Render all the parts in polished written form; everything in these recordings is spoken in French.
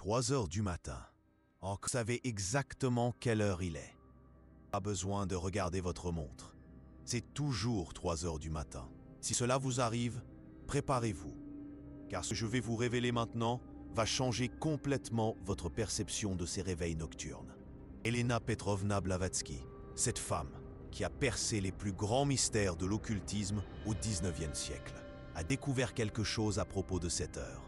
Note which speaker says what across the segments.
Speaker 1: 3 heures du matin. Vous savez exactement quelle heure il est. Pas besoin de regarder votre montre. C'est toujours 3 heures du matin. Si cela vous arrive, préparez-vous. Car ce que je vais vous révéler maintenant va changer complètement votre perception de ces réveils nocturnes. Elena Petrovna Blavatsky, cette femme qui a percé les plus grands mystères de l'occultisme au XIXe siècle, a découvert quelque chose à propos de cette heure.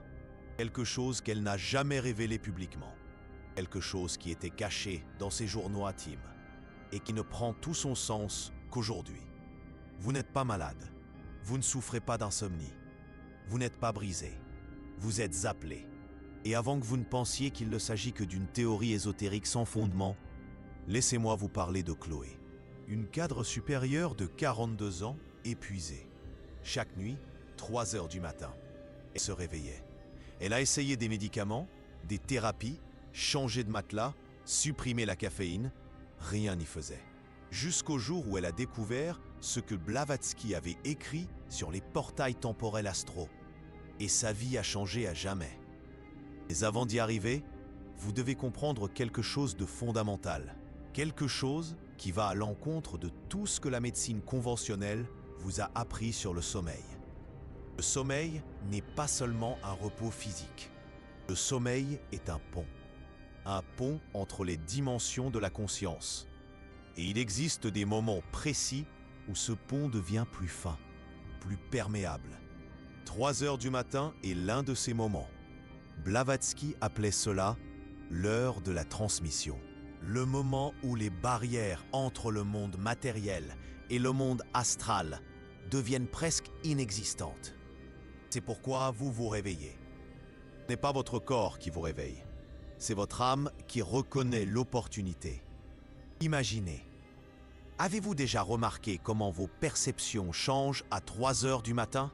Speaker 1: Quelque chose qu'elle n'a jamais révélé publiquement. Quelque chose qui était caché dans ses journaux intimes et qui ne prend tout son sens qu'aujourd'hui. Vous n'êtes pas malade. Vous ne souffrez pas d'insomnie. Vous n'êtes pas brisé. Vous êtes appelé. Et avant que vous ne pensiez qu'il ne s'agit que d'une théorie ésotérique sans fondement, laissez-moi vous parler de Chloé. Une cadre supérieure de 42 ans, épuisée. Chaque nuit, 3 heures du matin, elle se réveillait. Elle a essayé des médicaments, des thérapies, changé de matelas, supprimé la caféine, rien n'y faisait. Jusqu'au jour où elle a découvert ce que Blavatsky avait écrit sur les portails temporels astraux. Et sa vie a changé à jamais. Mais avant d'y arriver, vous devez comprendre quelque chose de fondamental. Quelque chose qui va à l'encontre de tout ce que la médecine conventionnelle vous a appris sur le sommeil. Le sommeil n'est pas seulement un repos physique. Le sommeil est un pont. Un pont entre les dimensions de la conscience. Et il existe des moments précis où ce pont devient plus fin, plus perméable. 3 heures du matin est l'un de ces moments. Blavatsky appelait cela l'heure de la transmission. Le moment où les barrières entre le monde matériel et le monde astral deviennent presque inexistantes. C'est pourquoi vous vous réveillez. Ce n'est pas votre corps qui vous réveille. C'est votre âme qui reconnaît l'opportunité. Imaginez. Avez-vous déjà remarqué comment vos perceptions changent à 3 heures du matin?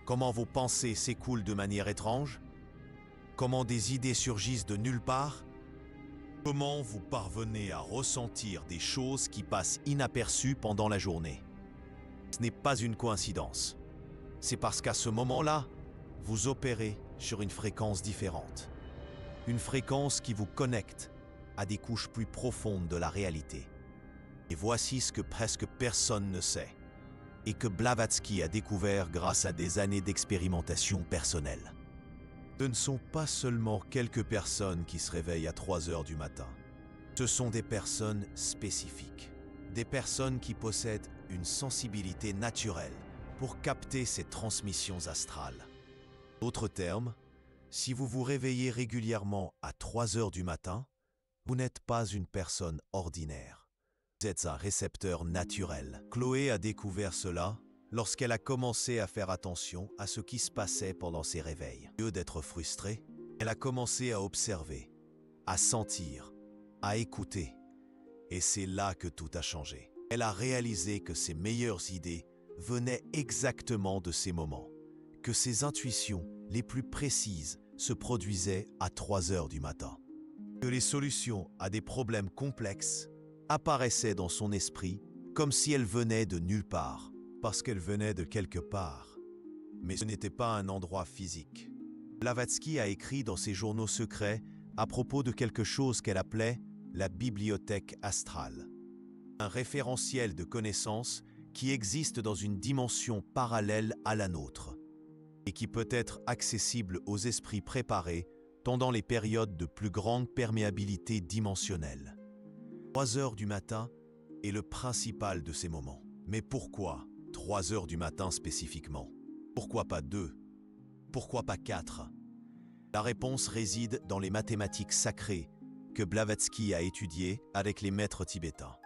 Speaker 1: Comment vos pensées s'écoulent de manière étrange? Comment des idées surgissent de nulle part? Comment vous parvenez à ressentir des choses qui passent inaperçues pendant la journée? Ce n'est pas une coïncidence. C'est parce qu'à ce moment-là, vous opérez sur une fréquence différente. Une fréquence qui vous connecte à des couches plus profondes de la réalité. Et voici ce que presque personne ne sait, et que Blavatsky a découvert grâce à des années d'expérimentation personnelle. Ce ne sont pas seulement quelques personnes qui se réveillent à 3 heures du matin. Ce sont des personnes spécifiques. Des personnes qui possèdent une sensibilité naturelle pour capter ces transmissions astrales. D'autres termes, si vous vous réveillez régulièrement à 3 heures du matin, vous n'êtes pas une personne ordinaire. Vous êtes un récepteur naturel. Chloé a découvert cela lorsqu'elle a commencé à faire attention à ce qui se passait pendant ses réveils. Au lieu d'être frustrée, elle a commencé à observer, à sentir, à écouter. Et c'est là que tout a changé. Elle a réalisé que ses meilleures idées venaient exactement de ces moments, que ses intuitions les plus précises se produisaient à 3 heures du matin, que les solutions à des problèmes complexes apparaissaient dans son esprit comme si elles venaient de nulle part, parce qu'elles venaient de quelque part. Mais ce n'était pas un endroit physique. Blavatsky a écrit dans ses journaux secrets à propos de quelque chose qu'elle appelait la bibliothèque astrale, un référentiel de connaissances qui existe dans une dimension parallèle à la nôtre et qui peut être accessible aux esprits préparés pendant les périodes de plus grande perméabilité dimensionnelle. 3 heures du matin est le principal de ces moments. Mais pourquoi 3 heures du matin spécifiquement? Pourquoi pas 2? Pourquoi pas 4? La réponse réside dans les mathématiques sacrées que Blavatsky a étudiées avec les maîtres tibétains.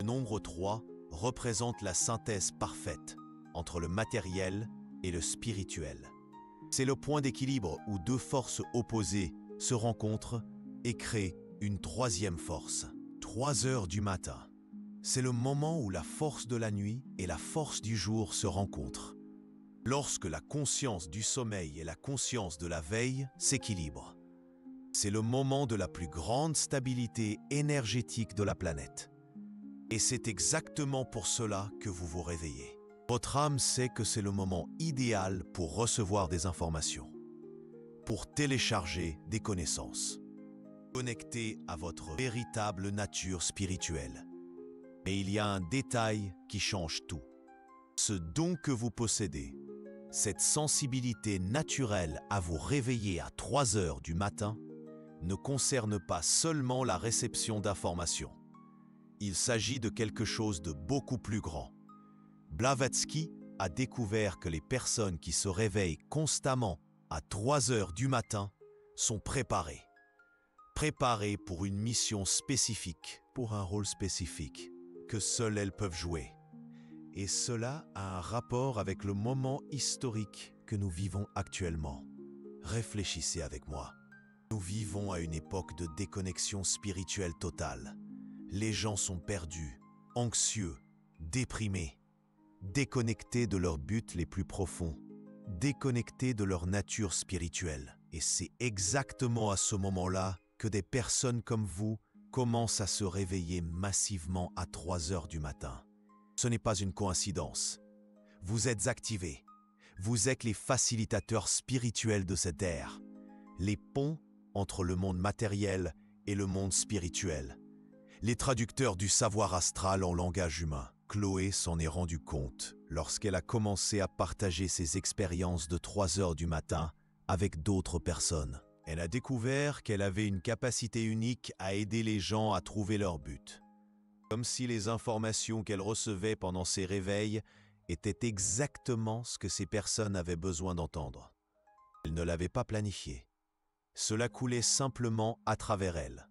Speaker 1: Le nombre 3 représente la synthèse parfaite entre le matériel et le spirituel. C'est le point d'équilibre où deux forces opposées se rencontrent et créent une troisième force. 3 heures du matin. C'est le moment où la force de la nuit et la force du jour se rencontrent. Lorsque la conscience du sommeil et la conscience de la veille s'équilibrent. C'est le moment de la plus grande stabilité énergétique de la planète. Et c'est exactement pour cela que vous vous réveillez. Votre âme sait que c'est le moment idéal pour recevoir des informations. pour télécharger des connaissances. Connecté à votre véritable nature spirituelle. Mais il y a un détail qui change tout. Ce don que vous possédez, cette sensibilité naturelle à vous réveiller à 3 heures du matin, ne concerne pas seulement la réception d'informations. Il s'agit de quelque chose de beaucoup plus grand. Blavatsky a découvert que les personnes qui se réveillent constamment à 3 heures du matin sont préparées. Préparées pour une mission spécifique, pour un rôle spécifique, que seules elles peuvent jouer. Et cela a un rapport avec le moment historique que nous vivons actuellement. Réfléchissez avec moi. Nous vivons à une époque de déconnexion spirituelle totale. Les gens sont perdus, anxieux, déprimés, déconnectés de leurs buts les plus profonds, déconnectés de leur nature spirituelle. Et c'est exactement à ce moment-là que des personnes comme vous commencent à se réveiller massivement à 3 heures du matin. Ce n'est pas une coïncidence. Vous êtes activés. Vous êtes les facilitateurs spirituels de cette ère, les ponts entre le monde matériel et le monde spirituel, les traducteurs du savoir astral en langage humain. Chloé s'en est rendu compte lorsqu'elle a commencé à partager ses expériences de 3 heures du matin avec d'autres personnes. Elle a découvert qu'elle avait une capacité unique à aider les gens à trouver leur but. Comme si les informations qu'elle recevait pendant ses réveils étaient exactement ce que ces personnes avaient besoin d'entendre. Elle ne l'avait pas planifié. Cela coulait simplement à travers elle,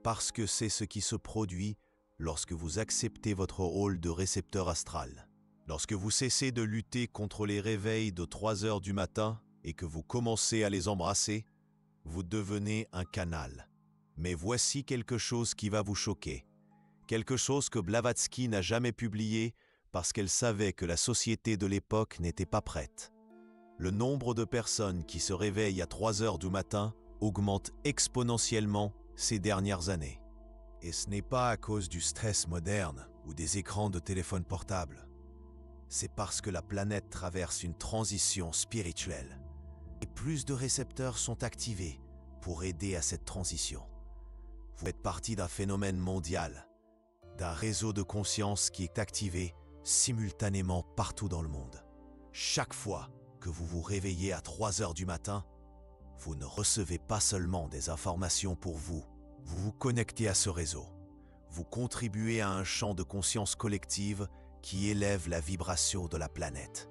Speaker 1: parce que c'est ce qui se produit lorsque vous acceptez votre rôle de récepteur astral. Lorsque vous cessez de lutter contre les réveils de 3 heures du matin et que vous commencez à les embrasser, vous devenez un canal. Mais voici quelque chose qui va vous choquer. Quelque chose que Blavatsky n'a jamais publié parce qu'elle savait que la société de l'époque n'était pas prête. Le nombre de personnes qui se réveillent à 3 heures du matin augmente exponentiellement ces dernières années. Et ce n'est pas à cause du stress moderne ou des écrans de téléphone portable. C'est parce que la planète traverse une transition spirituelle. Et plus de récepteurs sont activés pour aider à cette transition. Vous faites partie d'un phénomène mondial, d'un réseau de conscience qui est activé simultanément partout dans le monde. Chaque fois que vous vous réveillez à 3 heures du matin, vous ne recevez pas seulement des informations pour vous, vous vous connectez à ce réseau. Vous contribuez à un champ de conscience collective qui élève la vibration de la planète.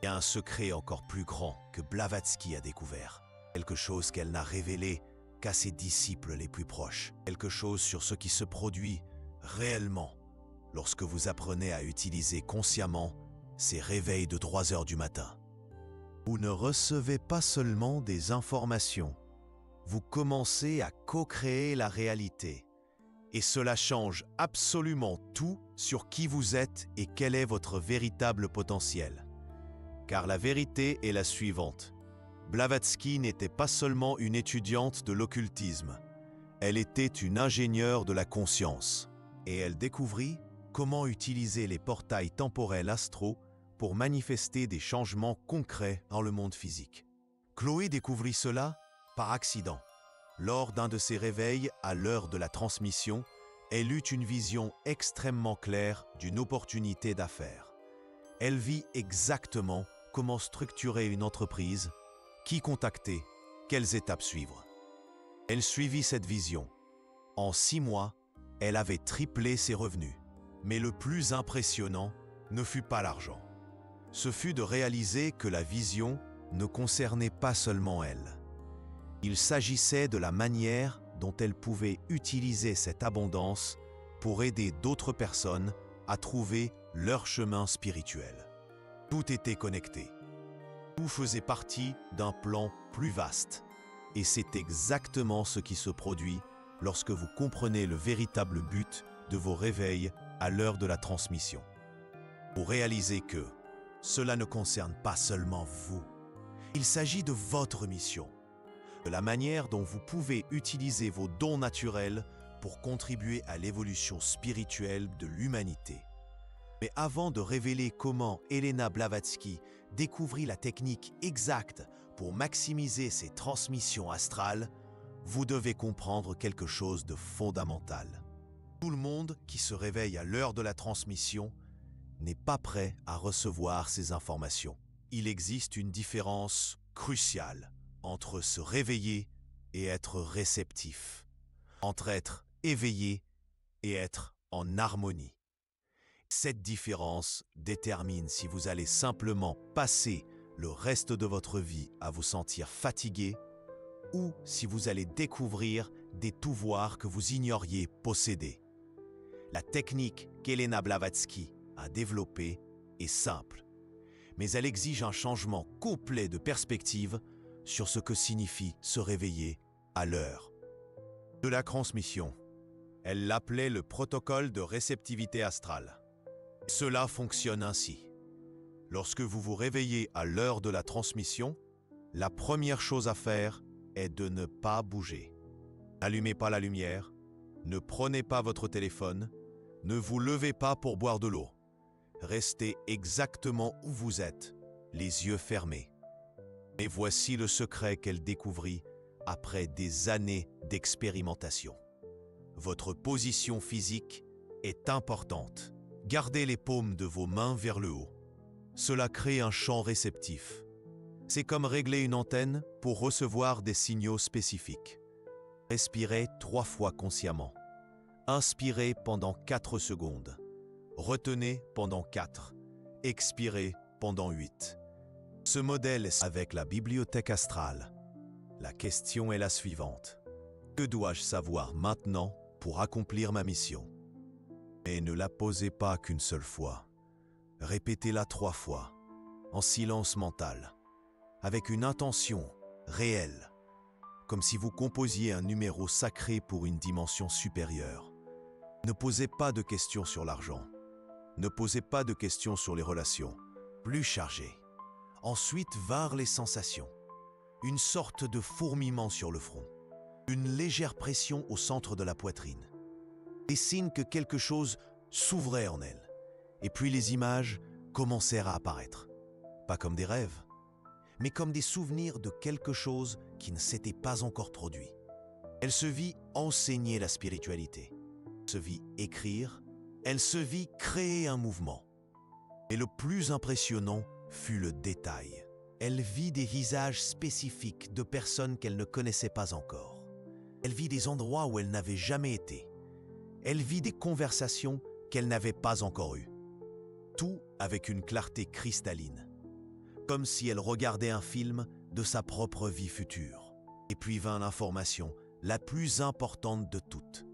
Speaker 1: Il y a un secret encore plus grand que Blavatsky a découvert, quelque chose qu'elle n'a révélé qu'à ses disciples les plus proches, quelque chose sur ce qui se produit réellement lorsque vous apprenez à utiliser consciemment ces réveils de 3 heures du matin. Vous ne recevez pas seulement des informations, vous commencez à co-créer la réalité. Et cela change absolument tout sur qui vous êtes et quel est votre véritable potentiel. Car la vérité est la suivante. Blavatsky n'était pas seulement une étudiante de l'occultisme, elle était une ingénieure de la conscience. Et elle découvrit comment utiliser les portails temporels astraux pour manifester des changements concrets dans le monde physique. Chloé découvrit cela par accident. Lors d'un de ses réveils à l'heure de la transmission, elle eut une vision extrêmement claire d'une opportunité d'affaires. Elle vit exactement comment structurer une entreprise, qui contacter, quelles étapes suivre. Elle suivit cette vision. En 6 mois, elle avait triplé ses revenus. Mais le plus impressionnant ne fut pas l'argent. Ce fut de réaliser que la vision ne concernait pas seulement elle. Il s'agissait de la manière dont elle pouvait utiliser cette abondance pour aider d'autres personnes à trouver leur chemin spirituel. Tout était connecté. Tout faisait partie d'un plan plus vaste. Et c'est exactement ce qui se produit lorsque vous comprenez le véritable but de vos réveils à l'heure de la transmission. Vous réalisez que cela ne concerne pas seulement vous. Il s'agit de votre mission, de la manière dont vous pouvez utiliser vos dons naturels pour contribuer à l'évolution spirituelle de l'humanité. Mais avant de révéler comment Elena Blavatsky découvrit la technique exacte Pour maximiser ces transmissions astrales, vous devez comprendre quelque chose de fondamental. Tout le monde qui se réveille à l'heure de la transmission n'est pas prêt à recevoir ces informations. Il existe une différence cruciale entre se réveiller et être réceptif, entre être éveillé et être en harmonie. Cette différence détermine si vous allez simplement passer le reste de votre vie à vous sentir fatigué ou si vous allez découvrir des pouvoirs que vous ignoriez posséder. La technique qu'Elena Blavatsky a développée est simple, mais elle exige un changement complet de perspective sur ce que signifie se réveiller à l'heure de la transmission. Elle l'appelait le protocole de réceptivité astrale. Cela fonctionne ainsi. Lorsque vous vous réveillez à l'heure de la transmission, la première chose à faire est de ne pas bouger. N'allumez pas la lumière, ne prenez pas votre téléphone, ne vous levez pas pour boire de l'eau. Restez exactement où vous êtes, les yeux fermés. Et voici le secret qu'elle découvrit après des années d'expérimentation. Votre position physique est importante. Gardez les paumes de vos mains vers le haut. Cela crée un champ réceptif. C'est comme régler une antenne pour recevoir des signaux spécifiques. Respirez 3 fois consciemment. Inspirez pendant 4 secondes. Retenez pendant 4. Expirez pendant 8. Ce modèle est avec la bibliothèque astrale. La question est la suivante. Que dois-je savoir maintenant pour accomplir ma mission? Et ne la posez pas qu'une seule fois. Répétez-la 3 fois, en silence mental, avec une intention réelle, comme si vous composiez un numéro sacré pour une dimension supérieure. Ne posez pas de questions sur l'argent. Ne posez pas de questions sur les relations, plus chargées. Ensuite vinrent les sensations. Une sorte de fourmillement sur le front. Une légère pression au centre de la poitrine. Des signes que quelque chose s'ouvrait en elle. Et puis les images commencèrent à apparaître. Pas comme des rêves, mais comme des souvenirs de quelque chose qui ne s'était pas encore produit. Elle se vit enseigner la spiritualité. Elle se vit écrire. Elle se vit créer un mouvement. Et le plus impressionnant fut le détail. Elle vit des visages spécifiques de personnes qu'elle ne connaissait pas encore. Elle vit des endroits où elle n'avait jamais été. Elle vit des conversations qu'elle n'avait pas encore eues. Tout avec une clarté cristalline, comme si elle regardait un film de sa propre vie future. Et puis vint l'information la plus importante de toutes.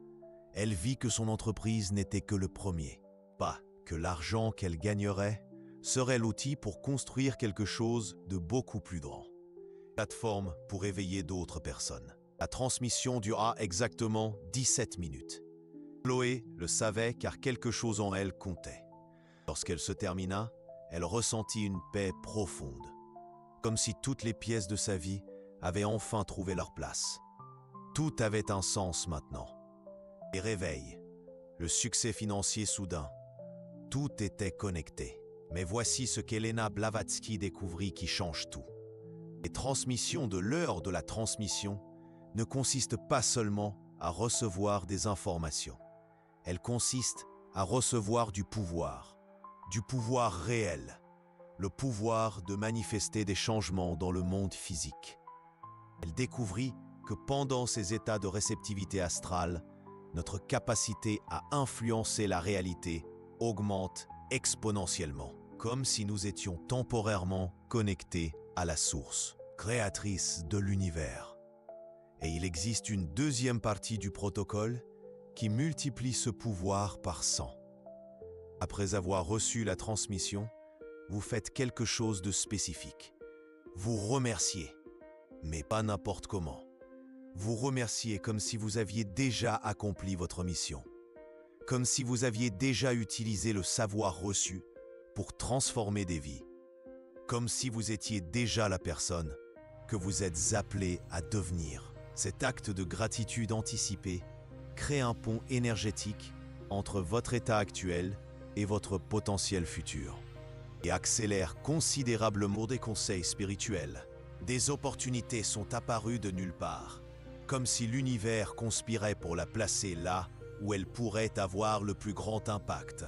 Speaker 1: Elle vit que son entreprise n'était que le premier, pas que l'argent qu'elle gagnerait serait l'outil pour construire quelque chose de beaucoup plus grand. Plateforme pour éveiller d'autres personnes. La transmission dura exactement 17 minutes. Chloé le savait car quelque chose en elle comptait. Lorsqu'elle se termina, elle ressentit une paix profonde, comme si toutes les pièces de sa vie avaient enfin trouvé leur place. Tout avait un sens maintenant. Les réveils, le succès financier soudain, tout était connecté. Mais voici ce qu'Elena Blavatsky découvrit qui change tout. Les transmissions de l'heure de la transmission ne consistent pas seulement à recevoir des informations. Elles consistent à recevoir du pouvoir réel, le pouvoir de manifester des changements dans le monde physique. Elle découvrit que pendant ces états de réceptivité astrale, notre capacité à influencer la réalité augmente exponentiellement, comme si nous étions temporairement connectés à la source, créatrice de l'univers. Et il existe une deuxième partie du protocole qui multiplie ce pouvoir par 100. Après avoir reçu la transmission, vous faites quelque chose de spécifique. Vous remerciez, mais pas n'importe comment. Vous remerciez comme si vous aviez déjà accompli votre mission, comme si vous aviez déjà utilisé le savoir reçu pour transformer des vies, comme si vous étiez déjà la personne que vous êtes appelé à devenir. Cet acte de gratitude anticipée crée un pont énergétique entre votre état actuel et votre potentiel futur et accélère considérablement des conseils spirituels. Des opportunités sont apparues de nulle part, comme si l'univers conspirait pour la placer là où elle pourrait avoir le plus grand impact.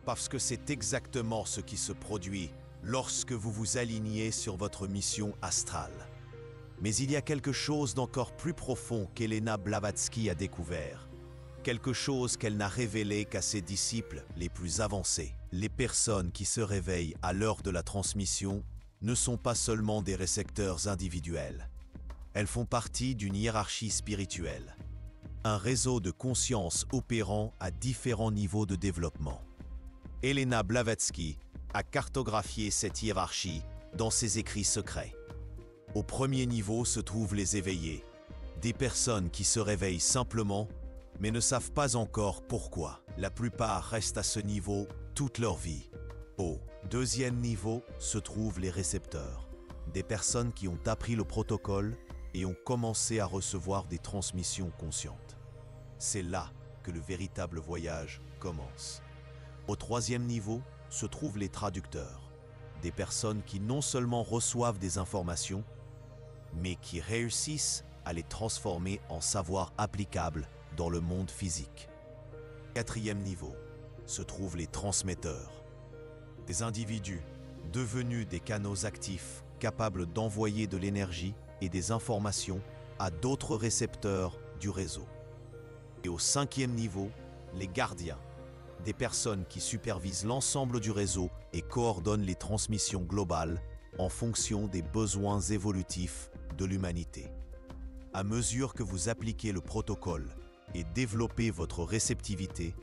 Speaker 1: Parce que c'est exactement ce qui se produit lorsque vous vous alignez sur votre mission astrale. Mais il y a quelque chose d'encore plus profond qu'Elena Blavatsky a découvert. Quelque chose qu'elle n'a révélé qu'à ses disciples les plus avancés. Les personnes qui se réveillent à l'heure de la transmission ne sont pas seulement des récepteurs individuels. Elles font partie d'une hiérarchie spirituelle. Un réseau de conscience opérant à différents niveaux de développement. Elena Blavatsky a cartographié cette hiérarchie dans ses écrits secrets. Au premier niveau se trouvent les éveillés, des personnes qui se réveillent simplement, mais ne savent pas encore pourquoi. La plupart restent à ce niveau toute leur vie. Au deuxième niveau se trouvent les récepteurs, des personnes qui ont appris le protocole et ont commencé à recevoir des transmissions conscientes. C'est là que le véritable voyage commence. Au troisième niveau se trouvent les traducteurs, des personnes qui non seulement reçoivent des informations, mais qui réussissent à les transformer en savoir applicable dans le monde physique. Quatrième niveau se trouvent les transmetteurs, des individus devenus des canaux actifs capables d'envoyer de l'énergie et des informations à d'autres récepteurs du réseau. Et au cinquième niveau, les gardiens, des personnes qui supervisent l'ensemble du réseau et coordonnent les transmissions globales en fonction des besoins évolutifs de l'humanité. À mesure que vous appliquez le protocole et développez votre réceptivité,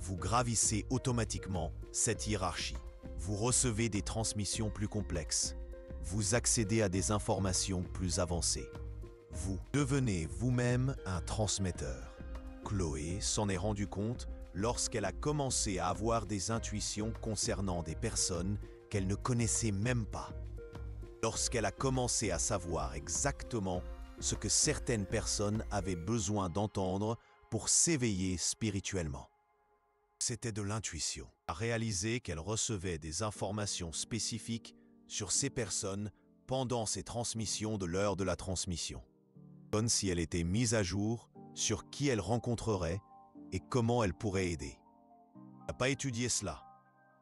Speaker 1: vous gravissez automatiquement cette hiérarchie. Vous recevez des transmissions plus complexes. Vous accédez à des informations plus avancées. Vous devenez vous-même un transmetteur. Chloé s'en est rendue compte lorsqu'elle a commencé à avoir des intuitions concernant des personnes qu'elle ne connaissait même pas. Lorsqu'elle a commencé à savoir exactement ce que certaines personnes avaient besoin d'entendre pour s'éveiller spirituellement. C'était de l'intuition. Elle a réalisé qu'elle recevait des informations spécifiques sur ces personnes pendant ces transmissions de l'heure de la transmission. Comme si elle était mise à jour sur qui elle rencontrerait et comment elle pourrait aider. Elle n'a pas étudié cela.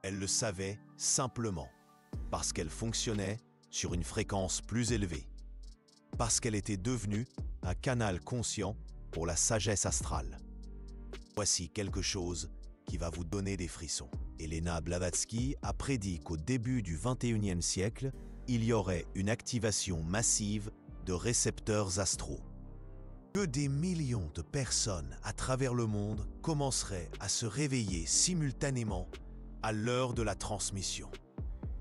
Speaker 1: Elle le savait simplement parce qu'elle fonctionnait sur une fréquence plus élevée. Parce qu'elle était devenue un canal conscient pour la sagesse astrale. Voici quelque chose qui va vous donner des frissons. Elena Blavatsky a prédit qu'au début du XXIe siècle, il y aurait une activation massive de récepteurs astraux. Que des millions de personnes à travers le monde commenceraient à se réveiller simultanément à l'heure de la transmission.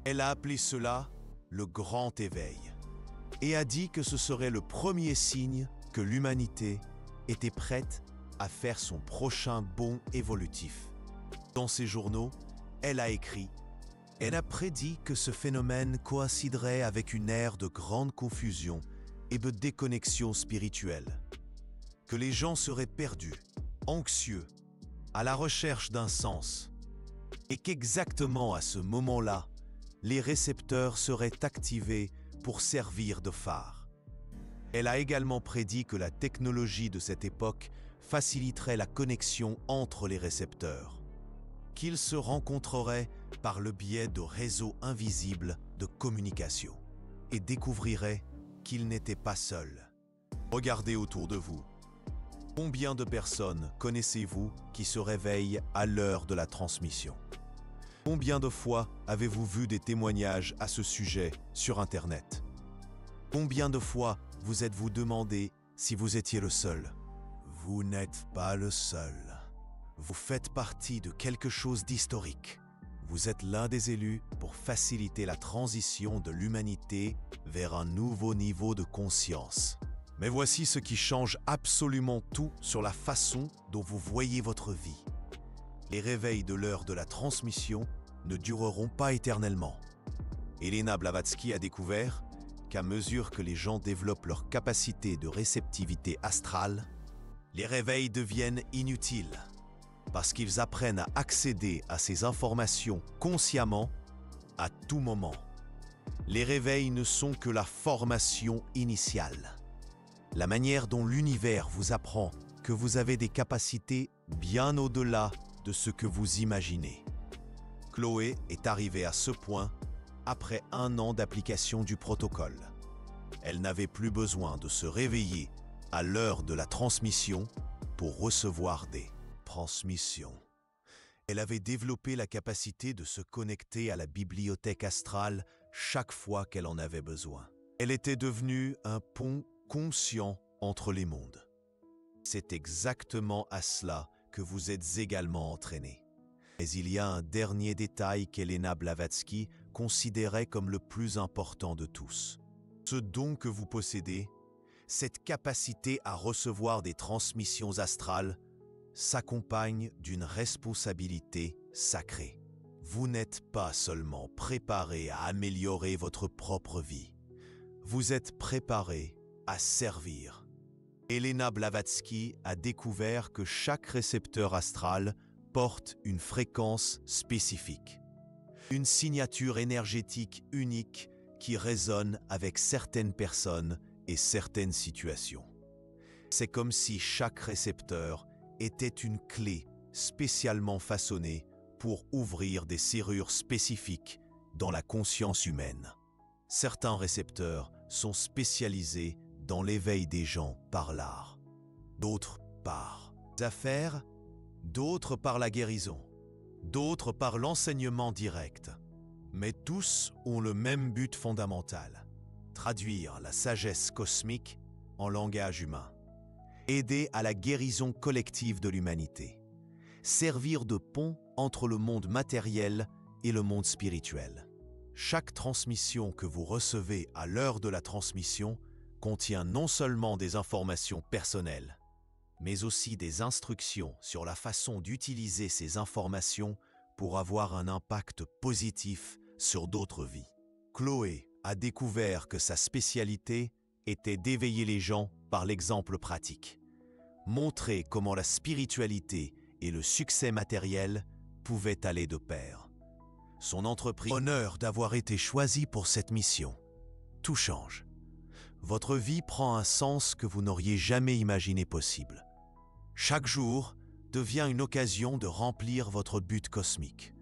Speaker 1: Elle a appelé cela le grand éveil et a dit que ce serait le premier signe que l'humanité était prête à faire son prochain bond évolutif. Dans ses journaux, elle a écrit « Elle a prédit que ce phénomène coïnciderait avec une ère de grande confusion et de déconnexion spirituelle, que les gens seraient perdus, anxieux, à la recherche d'un sens, et qu'exactement à ce moment-là, les récepteurs seraient activés pour servir de phare. » Elle a également prédit que la technologie de cette époque faciliterait la connexion entre les récepteurs, qu'ils se rencontreraient par le biais de réseaux invisibles de communication et découvriraient qu'ils n'étaient pas seuls. Regardez autour de vous. Combien de personnes connaissez-vous qui se réveillent à l'heure de la transmission? Combien de fois avez-vous vu des témoignages à ce sujet sur Internet? Combien de fois vous êtes-vous demandé si vous étiez le seul? Vous n'êtes pas le seul. Vous faites partie de quelque chose d'historique. Vous êtes l'un des élus pour faciliter la transition de l'humanité vers un nouveau niveau de conscience. Mais voici ce qui change absolument tout sur la façon dont vous voyez votre vie. Les réveils de l'heure de la transmission ne dureront pas éternellement. Elena Blavatsky a découvert qu'à mesure que les gens développent leur capacité de réceptivité astrale, les réveils deviennent inutiles parce qu'ils apprennent à accéder à ces informations consciemment à tout moment. Les réveils ne sont que la formation initiale. La manière dont l'univers vous apprend que vous avez des capacités bien au-delà de ce que vous imaginez. Chloé est arrivée à ce point après 1 an d'application du protocole. Elle n'avait plus besoin de se réveiller à l'heure de la transmission pour recevoir des transmissions. Elle avait développé la capacité de se connecter à la bibliothèque astrale chaque fois qu'elle en avait besoin. Elle était devenue un pont conscient entre les mondes. C'est exactement à cela que vous êtes également entraîné. Mais il y a un dernier détail qu'Elena Blavatsky considérait comme le plus important de tous. Ce don que vous possédez, cette capacité à recevoir des transmissions astrales, s'accompagne d'une responsabilité sacrée. Vous n'êtes pas seulement préparé à améliorer votre propre vie, vous êtes préparé à servir. Elena Blavatsky a découvert que chaque récepteur astral porte une fréquence spécifique, une signature énergétique unique qui résonne avec certaines personnes et certaines situations. C'est comme si chaque récepteur était une clé spécialement façonnée pour ouvrir des serrures spécifiques dans la conscience humaine. Certains récepteurs sont spécialisés dans l'éveil des gens par l'art, d'autres par les affaires, d'autres par la guérison, d'autres par l'enseignement direct. Mais tous ont le même but fondamental: traduire la sagesse cosmique en langage humain, aider à la guérison collective de l'humanité, servir de pont entre le monde matériel et le monde spirituel. Chaque transmission que vous recevez à l'heure de la transmission contient non seulement des informations personnelles, mais aussi des instructions sur la façon d'utiliser ces informations pour avoir un impact positif sur d'autres vies. Chloé a découvert que sa spécialité était d'éveiller les gens par l'exemple pratique, montrer comment la spiritualité et le succès matériel pouvaient aller de pair. Son entreprise a l'honneur d'avoir été choisie pour cette mission. Tout change. Votre vie prend un sens que vous n'auriez jamais imaginé possible. Chaque jour devient une occasion de remplir votre but cosmique.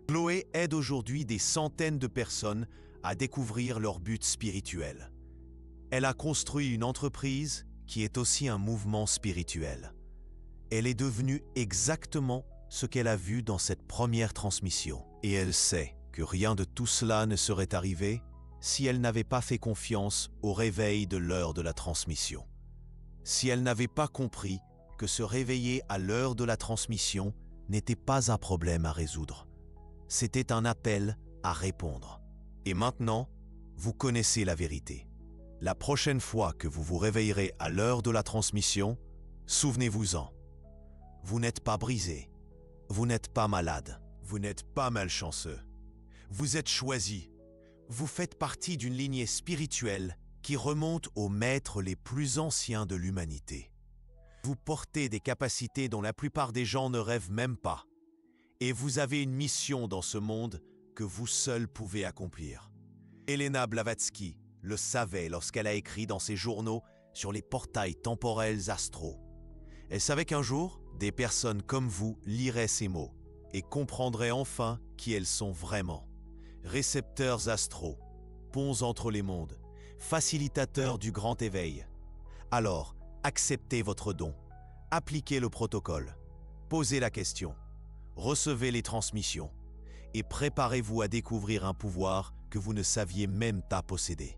Speaker 1: Chloé aide aujourd'hui des centaines de personnes à découvrir leur but spirituel. Elle a construit une entreprise qui est aussi un mouvement spirituel. Elle est devenue exactement ce qu'elle a vu dans cette première transmission. Et elle sait que rien de tout cela ne serait arrivé si elle n'avait pas fait confiance au réveil de l'heure de la transmission. Si elle n'avait pas compris que se réveiller à l'heure de la transmission n'était pas un problème à résoudre. C'était un appel à répondre. Et maintenant, vous connaissez la vérité. La prochaine fois que vous vous réveillerez à l'heure de la transmission, souvenez-vous-en. Vous n'êtes pas brisé. Vous n'êtes pas malade. Vous n'êtes pas malchanceux. Vous êtes choisi. Vous faites partie d'une lignée spirituelle qui remonte aux maîtres les plus anciens de l'humanité. Vous portez des capacités dont la plupart des gens ne rêvent même pas. Et vous avez une mission dans ce monde que vous seul pouvez accomplir. Elena Blavatsky le savait lorsqu'elle a écrit dans ses journaux sur les portails temporels astraux. Elle savait qu'un jour, des personnes comme vous liraient ces mots et comprendraient enfin qui elles sont vraiment. Récepteurs astraux, ponts entre les mondes, facilitateurs du grand éveil. Alors, acceptez votre don, appliquez le protocole, posez la question, recevez les transmissions et préparez-vous à découvrir un pouvoir que vous ne saviez même pas posséder.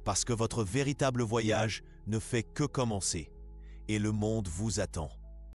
Speaker 1: Parce que votre véritable voyage ne fait que commencer et le monde vous attend.